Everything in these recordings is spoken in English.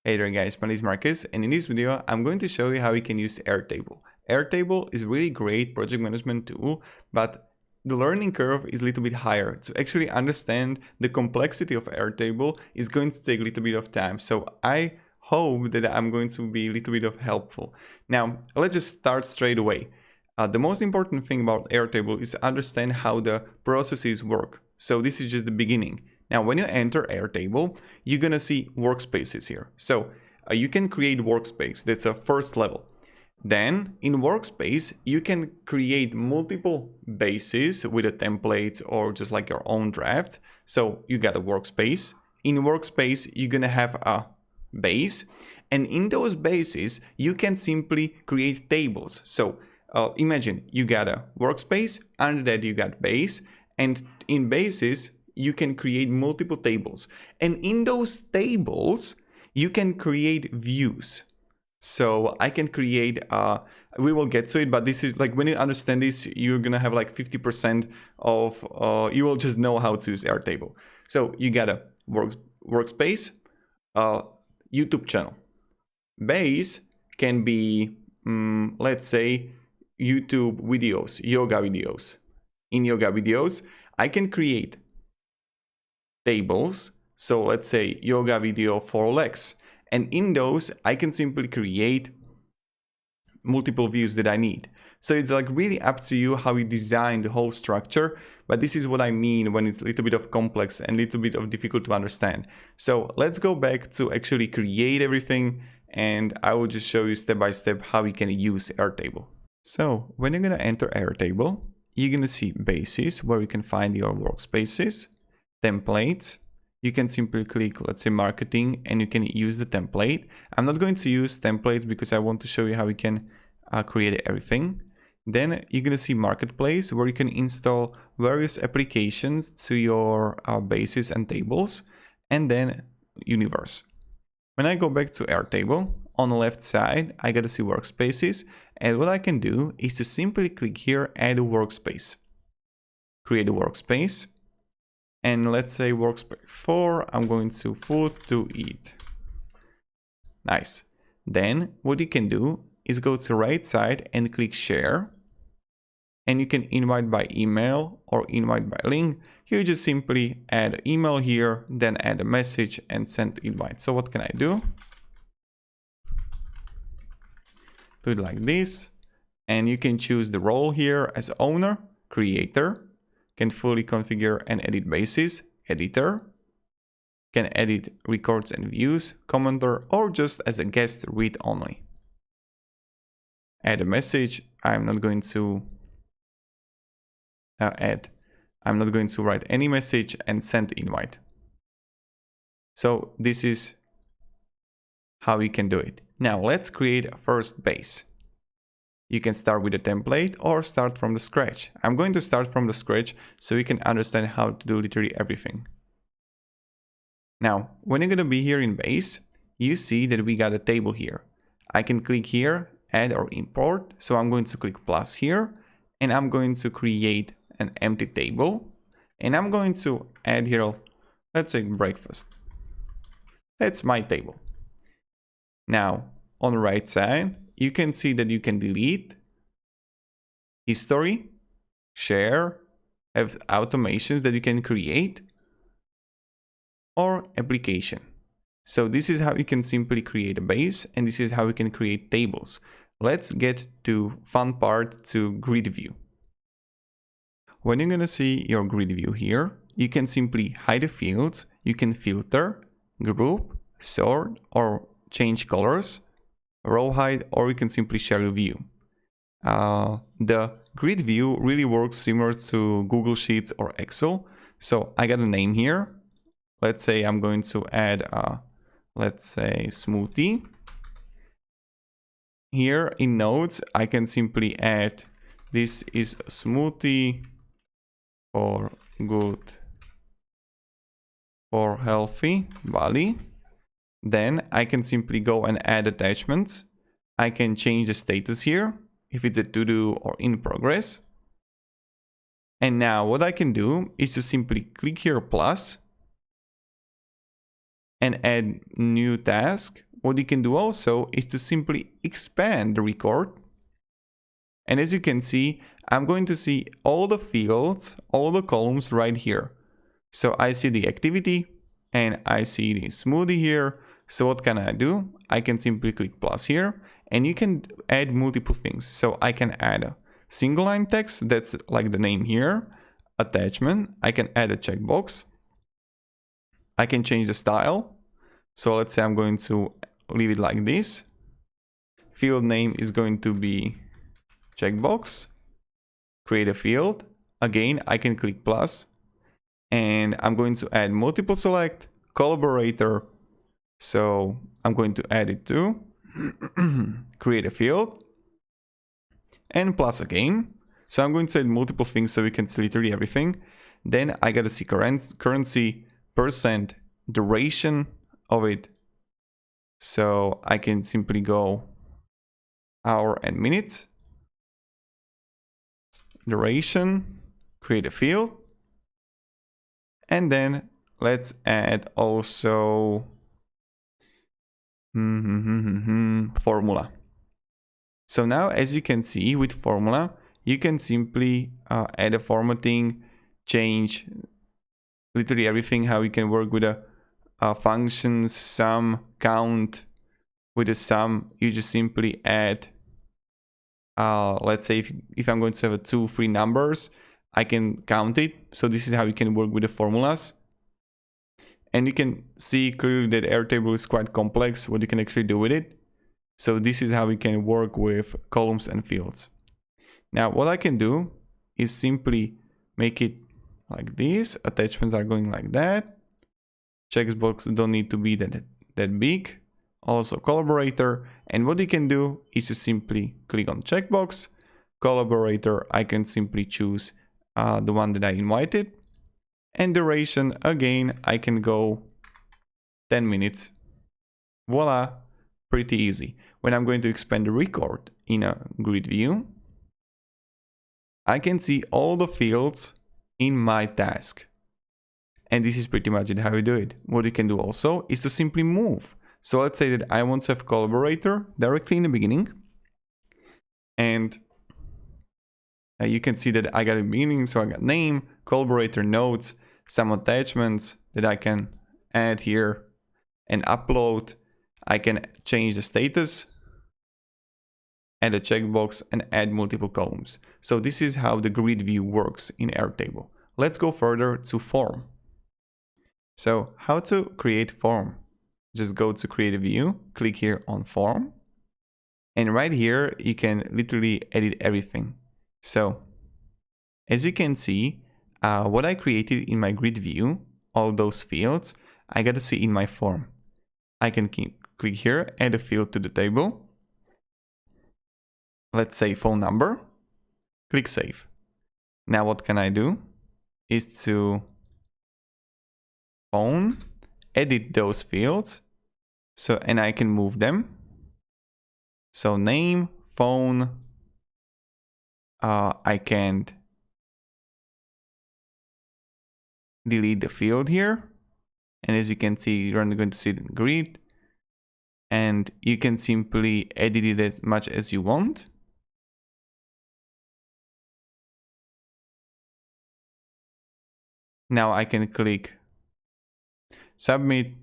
Hey there guys, my name is Marcus, and in this video I'm going to show you how you can use Airtable. Airtable is a really great project management tool, but the learning curve is a little bit higher. To actually understand the complexity of Airtable is going to take a little bit of time. So I hope that I'm going to be a little bit of helpful. Now, let's just start straight away. The most important thing about Airtable is to understand how the processes work. So this is just the beginning. Now, when you enter Airtable, you're gonna see workspaces here. So you can create workspace. That's a first level. Then in workspace, you can create multiple bases with a template or just like your own draft. So you got a workspace. In workspace, you're gonna have a base. And in those bases, you can simply create tables. So imagine you got a workspace, under that you got base, and in bases, you can create multiple tables. And in those tables, you can create views. So I can create, we will get to it, but this is like, when you understand this, you're gonna have like 50% of, you will just know how to use Airtable. So you got a workspace, YouTube channel. Base can be, let's say, YouTube videos, yoga videos. In yoga videos, I can create tables. So let's say yoga video for legs. And in those, I can simply create multiple views that I need. So it's like really up to you how you design the whole structure. But this is what I mean when it's a little bit of complex and a little bit of difficult to understand. So let's go back to actually create everything. And I will just show you step by step how you can use Airtable. So when you're going to enter Airtable, you're going to see bases where you can find your workspaces, templates. You can simply click, let's say, marketing, and you can use the template. I'm not going to use templates because I want to show you how you can create everything. Then you're going to see marketplace, where you can install various applications to your bases and tables, and then universe. When I go back to Airtable, on the left side, I got to see workspaces. And what I can do is to simply click here, add a workspace. Create a workspace. And let's say workspace 4, I'm going to food to eat. Nice. Then what you can do is go to the right side and click share. And you can invite by email or invite by link. You just simply add email here, then add a message and send invite. So what can I do? Do it like this. And you can choose the role here as owner, creator. Can fully configure and edit bases, editor, can edit records and views, commenter, or just as a guest read only. Add a message. I'm not going to write any message and send invite. So this is how you can do it. Now let's create a first base. You can start with a template or start from the scratch. I'm going to start from the scratch so you can understand how to do literally everything. Now, when you're going to be here in base, you see that we got a table here. I can click here, add or import. So I'm going to click plus here, and I'm going to create an empty table. And I'm going to add here, let's say breakfast. That's my table. Now, on the right side, you can see that you can delete, history, share, have automations that you can create, or application. So this is how you can simply create a base, and this is how you can create tables. Let's get to fun part, to grid view. When you're gonna see your grid view here, you can simply hide the fields, you can filter, group, sort, or change colors, row height, or you can simply share a view. The grid view really works similar to Google Sheets or Excel. So I got a name here. Let's say I'm going to add, let's say smoothie. Here in notes, I can simply add, this is a smoothie for good, for healthy body. Then I can simply go and add attachments. I can change the status here, if it's a to-do or in progress. And now what I can do is to simply click here plus and add new task what you can do also is to simply expand the record. And as you can see, I'm going to see all the fields, all the columns right here. So I see the activity and I see the smoothie here. So what can I do? I can simply click plus here and you can add multiple things. So I can add a single line text, that's like the name here, attachment. I can add a checkbox. I can change the style. So let's say I'm going to leave it like this. Field name is going to be checkbox. Create a field. Again, I can click plus. And I'm going to add multiple select, collaborator. So I'm going to add it too. Create a field. And plus again. So I'm going to add multiple things so we can see literally everything. Then I gotta see currency, percent, duration of it. So I can simply go hour and minutes. Duration, create a field. And then let's add also formula. So now, as you can see with formula, you can simply add a formatting, change literally everything, how you can work with a function, sum, count. With a sum, you just simply add, let's say if I'm going to have 2, 3 numbers, I can count it. So this is how you can work with the formulas. And you can see clearly that Airtable is quite complex, what you can actually do with it. So this is how we can work with columns and fields. Now, what I can do is simply make it like this. Attachments are going like that. Checkbox don't need to be that big. Also collaborator. And what you can do is to simply click on checkbox. Collaborator, I can simply choose the one that I invited. And duration, again, I can go 10 minutes. Voila, pretty easy. When I'm going to expand the record in a grid view, I can see all the fields in my task. And this is pretty much it, how you do it. What you can do also is to simply move. So let's say that I want to have collaborator directly in the beginning. And you can see that I got a beginning, so I got name, collaborator notes, some attachments that I can add here and upload. I can change the status, add a checkbox, and add multiple columns. So this is how the grid view works in Airtable. Let's go further to form. So how to create form? Just go to create a view, click here on form. And right here, you can literally edit everything. So as you can see, what I created in my grid view, all those fields, I got to see in my form. I can click here, add a field to the table. Let's say phone number, click save. Now what can I do is to edit those fields. So, and I can move them. So name, phone, I can delete the field here. And as you can see, you're going to see the grid. And you can simply edit it as much as you want. Now I can click submit,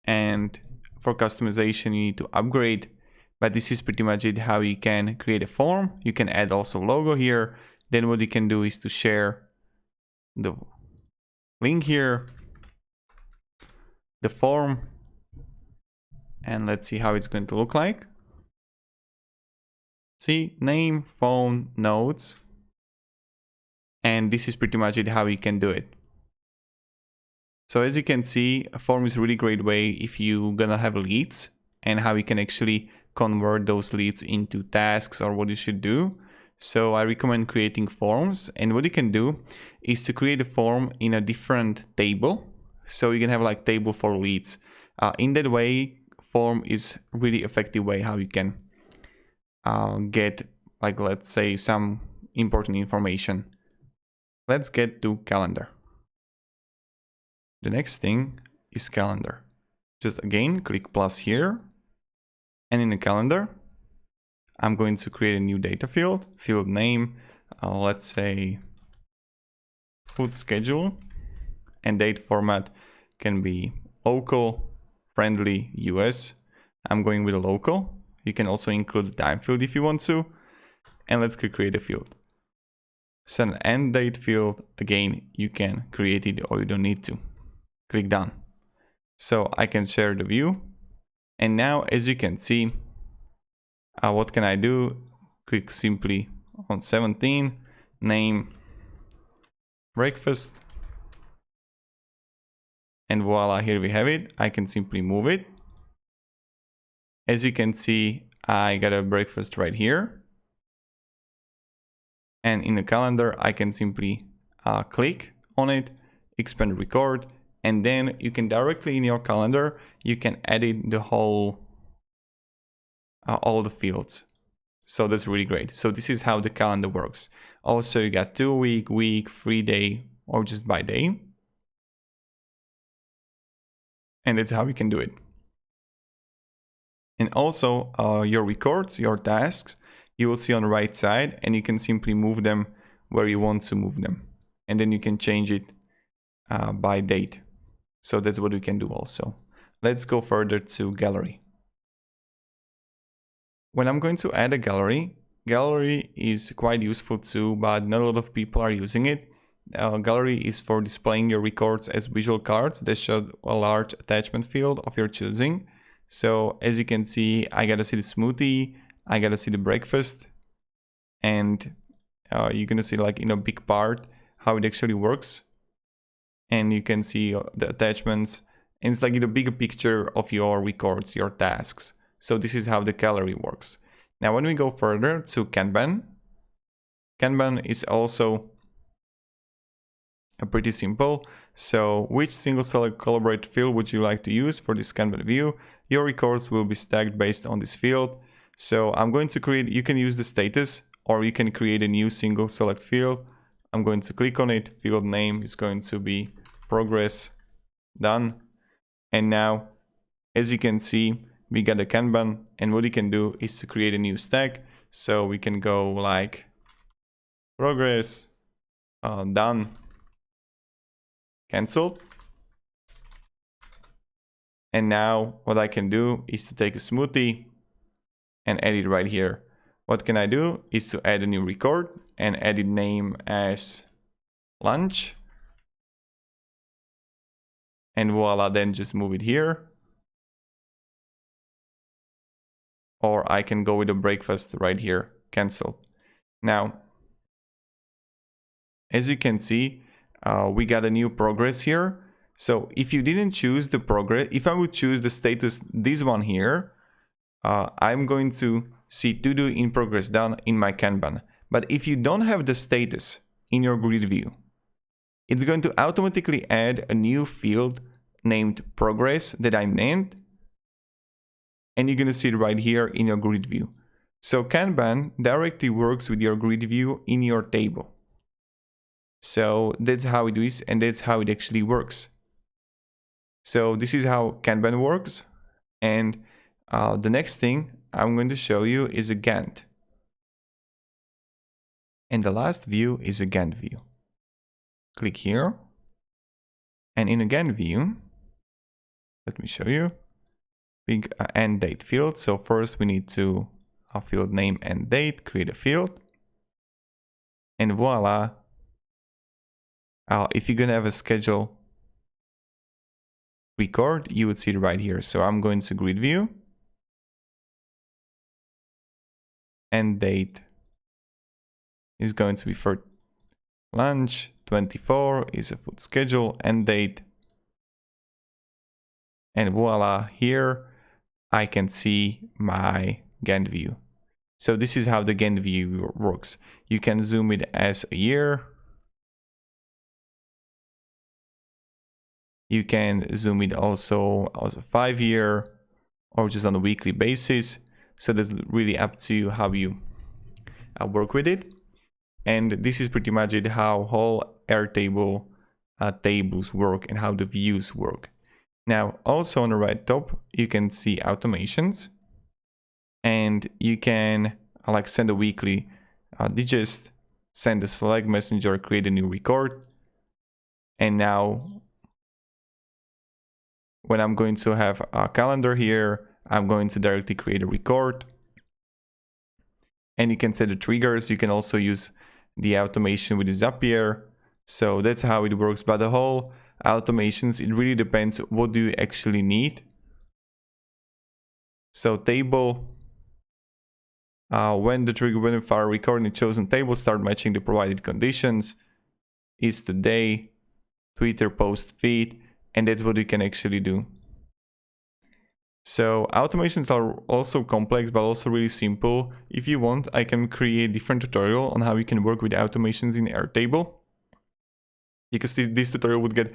and for customization you need to upgrade, but this is pretty much it, how you can create a form. You can add also logo here. Then what you can do is to share the link here, the form, and let's see how it's going to look like. See, name, phone, notes, and this is pretty much it, how you can do it. So as you can see, a form is a really great way if you're gonna have leads, and how you can actually convert those leads into tasks or what you should do. So I recommend creating forms, and what you can do is to create a form in a different table. So you can have like table for leads. In that way, form is really effective way how you can get, like, let's say some important information. Let's get to calendar. The next thing is calendar. just again, click plus here. And in the calendar, I'm going to create a new data field, field name, let's say food schedule, and date format can be local, friendly, US. I'm going with a local. You can also include the time field if you want to. And let's create a field. Set an end date field. Again, you can create it or you don't need to. Click done. So I can share the view. And now, as you can see, what can I do? Click simply on 17, name breakfast. And voila, here we have it. I can simply move it. As you can see, I got a breakfast right here. And in the calendar, I can simply click on it, expand record, and then you can directly in your calendar, you can edit the whole, all the fields. So that's really great. So this is how the calendar works. Also, you got 2 week, 3 day, or just by day. And that's how you can do it. And also your records, your tasks, you will see on the right side, and you can simply move them where you want to move them. And then you can change it by date. So that's what we can do also. Let's go further to gallery. When I'm going to add a gallery, gallery is quite useful too, but not a lot of people are using it. Gallery is for displaying your records as visual cards that show a large attachment field of your choosing. So as you can see, I gotta see the smoothie, I gotta see the breakfast, and you're gonna see like in a big part how it actually works. And you can see the attachments, and it's like the bigger picture of your records, your tasks. So this is how the gallery works. Now when we go further to Kanban, Kanban is also pretty simple. So which single select collaborate field would you like to use for this Kanban view? Your records will be stacked based on this field. So I'm going to create, you can use the status or you can create a new single select field. I'm going to click on it. Field name is going to be progress, done. And now, as you can see, we got a Kanban, and what you can do is to create a new stack. So we can go like progress, done, cancelled. And now what I can do is to take a smoothie and add it right here. What can I do is to add a new record and edit name as lunch. And voila, then just move it here. Or I can go with a breakfast right here, cancel. Now, as you can see, we got a new progress here. So if you didn't choose the progress, if I would choose the status, this one here, I'm going to see to do in progress done in my Kanban. But if you don't have the status in your grid view, it's going to automatically add a new field named progress that I named. And you're going to see it right here in your grid view. So Kanban directly works with your grid view in your table. So that's how it is, and that's how it actually works. So this is how Kanban works. And the next thing I'm going to show you is a GANT. And the last view is a GANT view. Click here. And in a GANT view, let me show you. Big end date field. So first we need to field name and date, create a field. And voila. If you're gonna have a schedule record, you would see it right here. So I'm going to grid view. End date is going to be for lunch. 24 is a food schedule, end date. And voila, here I can see my GANT view. So this is how the GANT view works. You can zoom it as a year. You can zoom it also as a 5-year or just on a weekly basis. So that's really up to you how you work with it. And this is pretty much it, how whole Airtable tables work and how the views work. Now, also on the right top, you can see automations, and you can like send a weekly digest, send a Slack messenger, create a new record. And now when I'm going to have a calendar here, I'm going to directly create a record. And you can set the triggers. You can also use the automation with Zapier. So that's how it works. But the whole automations, it really depends what do you actually need. So table, when the trigger when file recording the chosen table start matching the provided conditions, is today, Twitter post feed, and that's what you can actually do. So automations are also complex, but also really simple. If you want, I can create different tutorial on how you can work with automations in Airtable, because this tutorial would get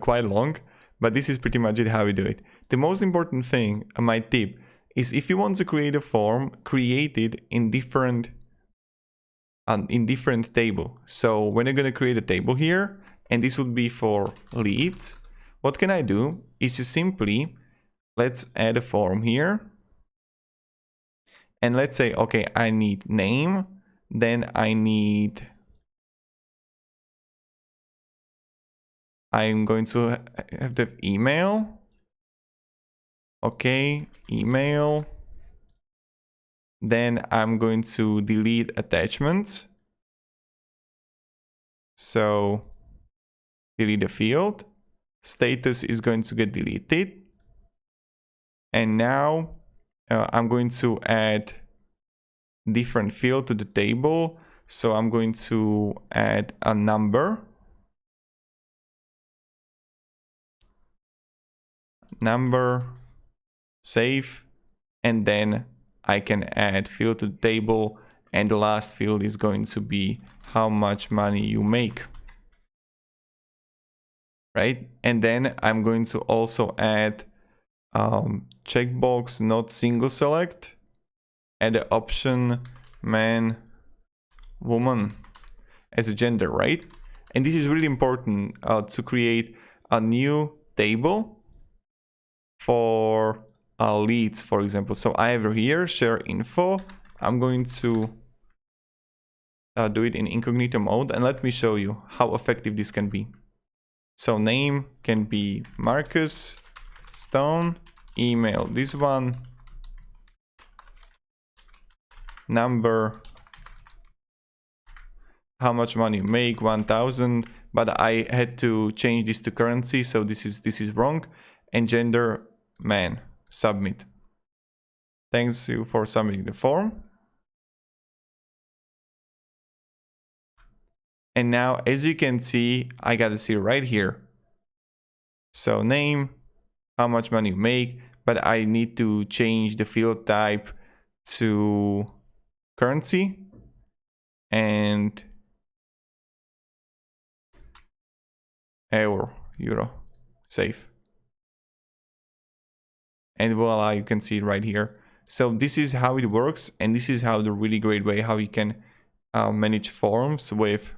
quite long, but this is pretty much it how we do it. The most important thing, my tip, is if you want to create a form, create it in different table. So when you're going to create a table here, and this would be for leads, what can I do is just simply, let's add a form here. And let's say, okay, I need name, then I'm going to have the email. Okay, email. Then I'm going to delete attachments. So delete the field. Status is going to get deleted. And now I'm going to add different field to the table. So I'm going to add a number. Save, and then I can add field to the table, and the last field is going to be how much money you make, right? And then I'm going to also add checkbox not single select, add the option man, woman as a gender, right? And this is really important to create a new table for leads, for example. So I have here share info. I'm going to do it in incognito mode, and let me show you how effective this can be. So name can be Marcus Stone, email this one, number, how much money you make, 1,000, but I had to change this to currency, so this is wrong, and gender man. Submit. Thanks you for submitting the form. And now, as you can see, I got to see right here. So name, how much money you make, but I need to change the field type to currency and euro. Save. And voila, you can see it right here. So this is how it works, and this is how the really great way how you can manage forms with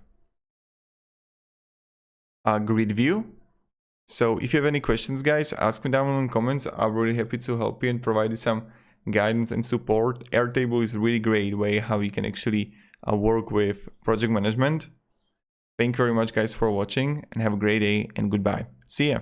a grid view. So if you have any questions, guys, ask me down in the comments. I'm really happy to help you and provide you some guidance and support. Airtable is a really great way how you can actually work with project management. Thank you very much, guys, for watching, and have a great day, and goodbye. See ya.